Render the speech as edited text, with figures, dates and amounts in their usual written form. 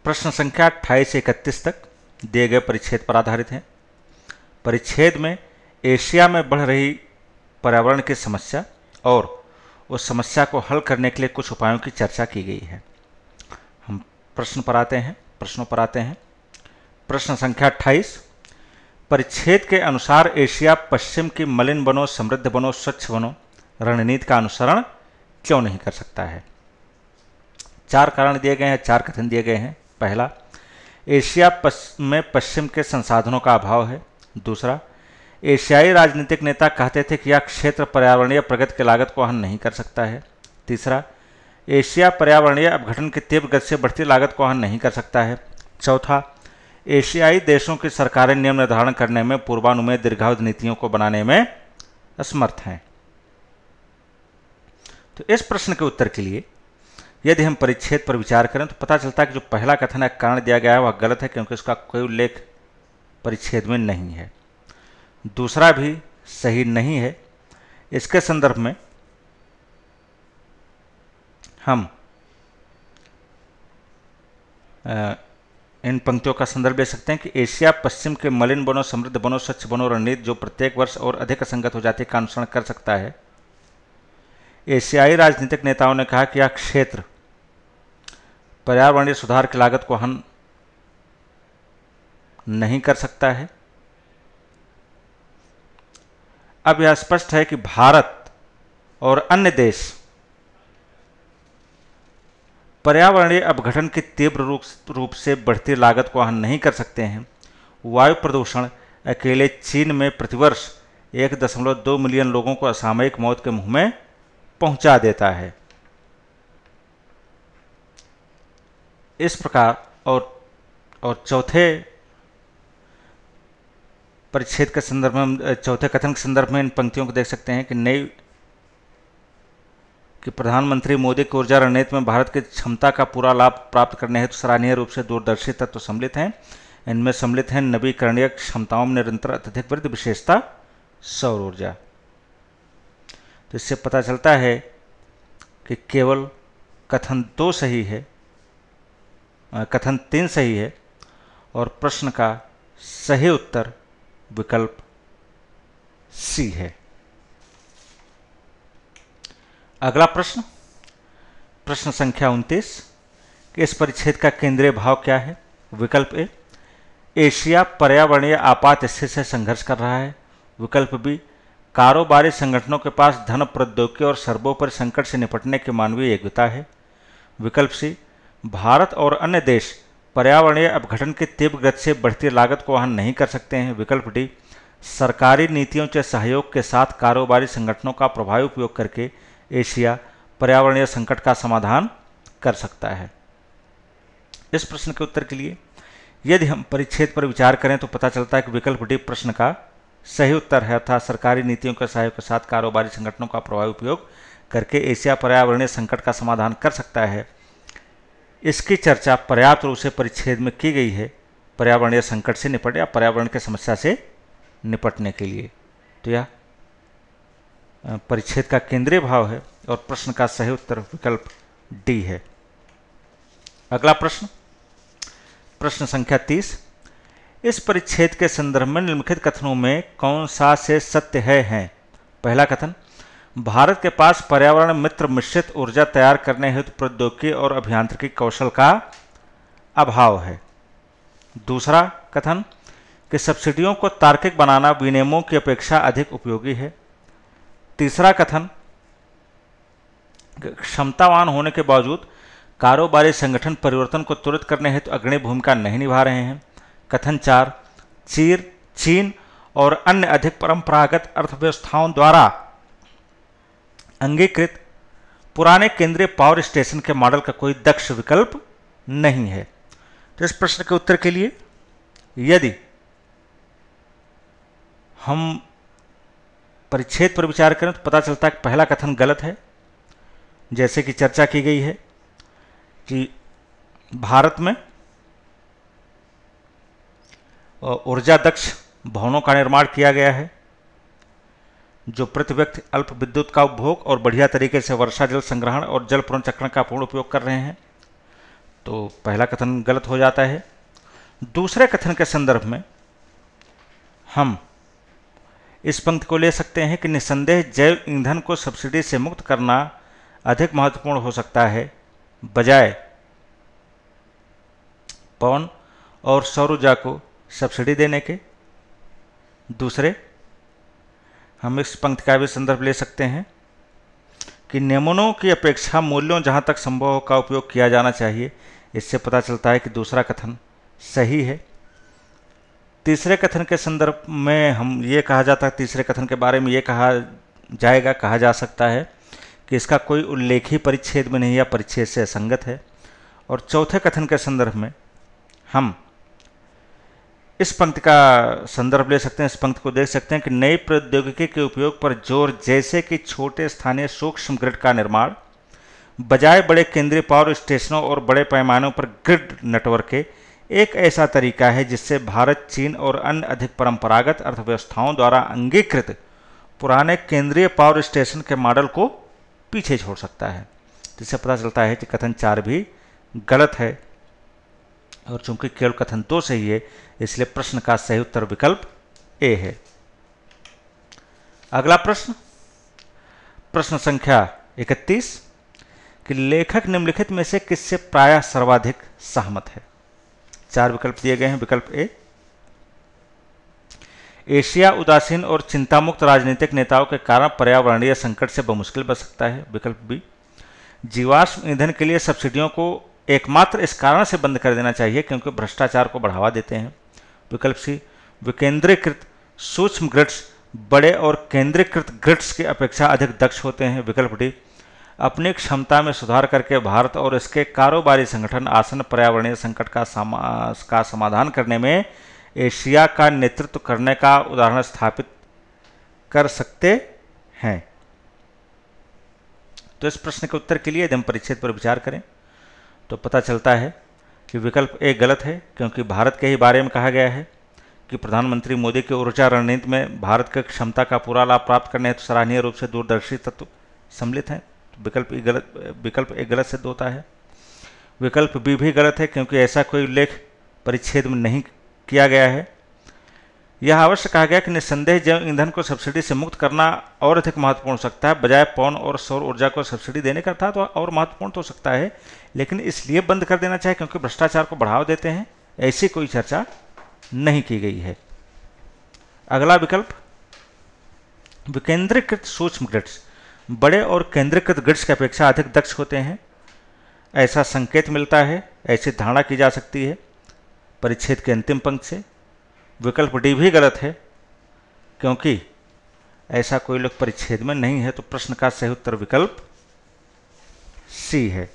प्रश्न संख्या 28 से 31 तक दिए गए परिच्छेद पर आधारित हैं। परिच्छेद में एशिया में बढ़ रही पर्यावरण की समस्या और उस समस्या को हल करने के लिए कुछ उपायों की चर्चा की गई है। हम प्रश्नों पर आते हैं। प्रश्न संख्या 28, परिच्छेद के अनुसार एशिया पश्चिम की मलिन वनों, समृद्ध वनों, स्वच्छ वनों रणनीति का अनुसरण क्यों नहीं कर सकता है? 4 कारण दिए गए हैं, 4 कथन दिए गए हैं। पहला, एशिया में पश्चिम के संसाधनों का अभाव है। दूसरा, एशियाई राजनीतिक नेता कहते थे कि यह क्षेत्र पर्यावरणीय प्रगति की लागत को वहन नहीं कर सकता है। तीसरा, एशिया पर्यावरणीय अपघटन की तीव्र गति से बढ़ती लागत को वहन नहीं कर सकता है। चौथा, एशियाई देशों की सरकारें नियम निर्धारण करने में, पूर्वानुमेय दीर्घावधि नीतियों को बनाने में असमर्थ हैं। तो इस प्रश्न के उत्तर के लिए यदि हम परिच्छेद पर विचार करें तो पता चलता है कि जो पहला कथन है, कारण दिया गया है, वह गलत है क्योंकि उसका कोई उल्लेख परिच्छेद में नहीं है। दूसरा भी सही नहीं है। इसके संदर्भ में हम इन पंक्तियों का संदर्भ ले सकते हैं कि एशिया पश्चिम के मलिन वनों, समृद्ध वनों, स्वच्छ वनों रणनीति जो प्रत्येक वर्ष और अधिक असंगत हो जाती है का अनुसरण कर सकता है। एशियाई राजनीतिक नेताओं ने कहा कि यह क्षेत्र पर्यावरणीय सुधार की लागत को वहन नहीं कर सकता है। अब यह स्पष्ट है कि भारत और अन्य देश पर्यावरणीय अपघटन की तीव्र रूप से बढ़ती लागत को वहन नहीं कर सकते हैं। वायु प्रदूषण अकेले चीन में प्रतिवर्ष 1.2 मिलियन लोगों को असामयिक मौत के मुंह में पहुंचा देता है। इस प्रकार और चौथे परिच्छेद के संदर्भ में, चौथे कथन के संदर्भ में इन पंक्तियों को देख सकते हैं कि प्रधानमंत्री मोदी की ऊर्जा रणनीति में भारत की क्षमता का पूरा लाभ प्राप्त करने हेतु सराहनीय रूप से दूरदर्शी तत्व सम्मिलित हैं। इनमें सम्मिलित हैं नवीकरणीय क्षमताओं में निरंतर अत्यधिक वृद्धि, विशेषता सौर ऊर्जा। तो इससे पता चलता है कि केवल कथन 2 सही है, कथन 3 सही है और प्रश्न का सही उत्तर विकल्प सी है। अगला प्रश्न संख्या 29, कि इस परिच्छेद का केंद्रीय भाव क्या है? विकल्प ए, एशिया पर्यावरणीय आपात स्थिति से संघर्ष कर रहा है। विकल्प बी, कारोबारी संगठनों के पास धन, प्रौद्योगिकी और सर्वोपरि संकट से निपटने की मानवीय योग्यता है। विकल्प सी, भारत और अन्य देश पर्यावरणीय अपघटन की तीव्र गति से बढ़ती लागत को वहन नहीं कर सकते हैं। विकल्प डी, सरकारी नीतियों के सहयोग के साथ कारोबारी संगठनों का प्रभावी उपयोग करके एशिया पर्यावरणीय संकट का समाधान कर सकता है। इस प्रश्न के उत्तर के लिए यदि हम परिच्छेद पर विचार करें तो पता चलता है कि विकल्प डी प्रश्न का सही उत्तर है, अर्थात सरकारी नीतियों के सहयोग के साथ कारोबारी संगठनों का प्रभावी उपयोग करके एशिया पर्यावरणीय संकट का समाधान कर सकता है। इसकी चर्चा पर्याप्त रूप से परिच्छेद में की गई है पर्यावरणीय संकट से निपटने या पर्यावरण की समस्या से निपटने के लिए। तो यह परिच्छेद का केंद्रीय भाव है और प्रश्न का सही उत्तर विकल्प डी है। अगला प्रश्न संख्या 30, इस परिच्छेद के संदर्भ में निम्नलिखित कथनों में कौन सा से सत्य है? पहला कथन, भारत के पास पर्यावरण मित्र मिश्रित ऊर्जा तैयार करने हेतु प्रौद्योगिकी और अभियांत्रिकी कौशल का अभाव है। दूसरा कथन, कि सब्सिडियों को तार्किक बनाना विनियमों की अपेक्षा अधिक उपयोगी है। तीसरा कथन, क्षमतावान होने के बावजूद कारोबारी संगठन परिवर्तन को त्वरित करने हेतु अग्रणी भूमिका नहीं निभा रहे हैं। कथन 4, चीन और अन्य अधिक परंपरागत अर्थव्यवस्थाओं द्वारा अंगीकृत पुराने केंद्रीय पावर स्टेशन के मॉडल का कोई दक्ष विकल्प नहीं है। तो इस प्रश्न के उत्तर के लिए यदि हम परिच्छेद पर विचार करें तो पता चलता है कि पहला कथन गलत है। जैसे कि चर्चा की गई है कि भारत में ऊर्जा दक्ष भवनों का निर्माण किया गया है जो प्रति व्यक्ति अल्प विद्युत का उपभोग और बढ़िया तरीके से वर्षा जल संग्रहण और जल पुनर्चक्रण का पूर्ण उपयोग कर रहे हैं। तो पहला कथन गलत हो जाता है। दूसरे कथन के संदर्भ में हम इस पंक्ति को ले सकते हैं कि निस्संदेह जैव ईंधन को सब्सिडी से मुक्त करना अधिक महत्वपूर्ण हो सकता है बजाय पवन और सौर ऊर्जा को सब्सिडी देने के। दूसरे, हम इस पंक्ति का भी संदर्भ ले सकते हैं कि नियमों की अपेक्षा मूल्यों जहां तक संभव हो का उपयोग किया जाना चाहिए। इससे पता चलता है कि दूसरा कथन सही है। तीसरे कथन के संदर्भ में हम ये कहा जाता है, तीसरे कथन के बारे में ये कहा जा सकता है कि इसका कोई उल्लेखी परिच्छेद में नहीं या परिच्छेद से असंगत है। और चौथे कथन के संदर्भ में हम इस पंक्ति का संदर्भ ले सकते हैं, इस पंक्ति को देख सकते हैं कि नई प्रौद्योगिकी के उपयोग पर जोर, जैसे कि छोटे स्थानीय सूक्ष्म ग्रिड का निर्माण बजाय बड़े केंद्रीय पावर स्टेशनों और बड़े पैमानों पर ग्रिड नेटवर्क के, एक ऐसा तरीका है जिससे भारत, चीन और अन्य अधिक परंपरागत अर्थव्यवस्थाओं द्वारा अंगीकृत पुराने केंद्रीय पावर स्टेशन के मॉडल को पीछे छोड़ सकता है। जिससे पता चलता है कि कथन 4 भी गलत है और चूंकि केवल कथन 2 सही है, इसलिए प्रश्न का सही उत्तर विकल्प ए है। अगला प्रश्न, प्रश्न संख्या 31 कि लेखक निम्नलिखित में से किससे प्रायः सर्वाधिक सहमत है। 4 विकल्प दिए गए हैं। विकल्प ए, एशिया उदासीन और चिंतामुक्त राजनीतिक नेताओं के कारण पर्यावरणीय संकट से बमुश्किल बच सकता है। विकल्प बी, जीवाश्म ईंधन के लिए सब्सिडियों को एकमात्र इस कारण से बंद कर देना चाहिए क्योंकि भ्रष्टाचार को बढ़ावा देते हैं। विकल्प सी, विकेंद्रीकृत सूक्ष्म ग्रिड्स बड़े और केंद्रीकृत ग्रिड्स की अपेक्षा अधिक दक्ष होते हैं। विकल्प डी, अपनी क्षमता में सुधार करके भारत और इसके कारोबारी संगठन आसन्न पर्यावरणीय संकट का समाधान करने में एशिया का नेतृत्व करने का उदाहरण स्थापित कर सकते हैं। तो इस प्रश्न के उत्तर के लिए यदि हम परिच्छेद पर विचार करें तो पता चलता है कि विकल्प ए गलत है क्योंकि भारत के ही बारे में कहा गया है कि प्रधानमंत्री मोदी की ऊर्जा रणनीति में भारत की क्षमता का पूरा लाभ प्राप्त करने हेतु सराहनीय रूप से दूरदर्शी तत्व सम्मिलित हैं। विकल्प ए गलत सिद्ध होता है। विकल्प बी भी गलत है क्योंकि ऐसा कोई उल्लेख परिच्छेद में नहीं किया गया है। यह अवश्य कहा गया कि निस्संदेह जैव ईंधन को सब्सिडी से मुक्त करना और अधिक महत्वपूर्ण हो सकता है बजाय पवन और सौर ऊर्जा को सब्सिडी देने का, था तो और महत्वपूर्ण हो सकता है, लेकिन इसलिए बंद कर देना चाहिए क्योंकि भ्रष्टाचार को बढ़ावा देते हैं, ऐसी कोई चर्चा नहीं की गई है। अगला विकल्प, विकेंद्रीकृत सूक्ष्म ग्रिड्स बड़े और केंद्रीकृत ग्रिड्स की अपेक्षा अधिक दक्ष होते हैं, ऐसा संकेत मिलता है, ऐसी धारणा की जा सकती है परिच्छेद के अंतिम पंक्ति से। विकल्प डी भी गलत है क्योंकि ऐसा कोई लोग परिच्छेद में नहीं है। तो प्रश्न का सही उत्तर विकल्प सी है।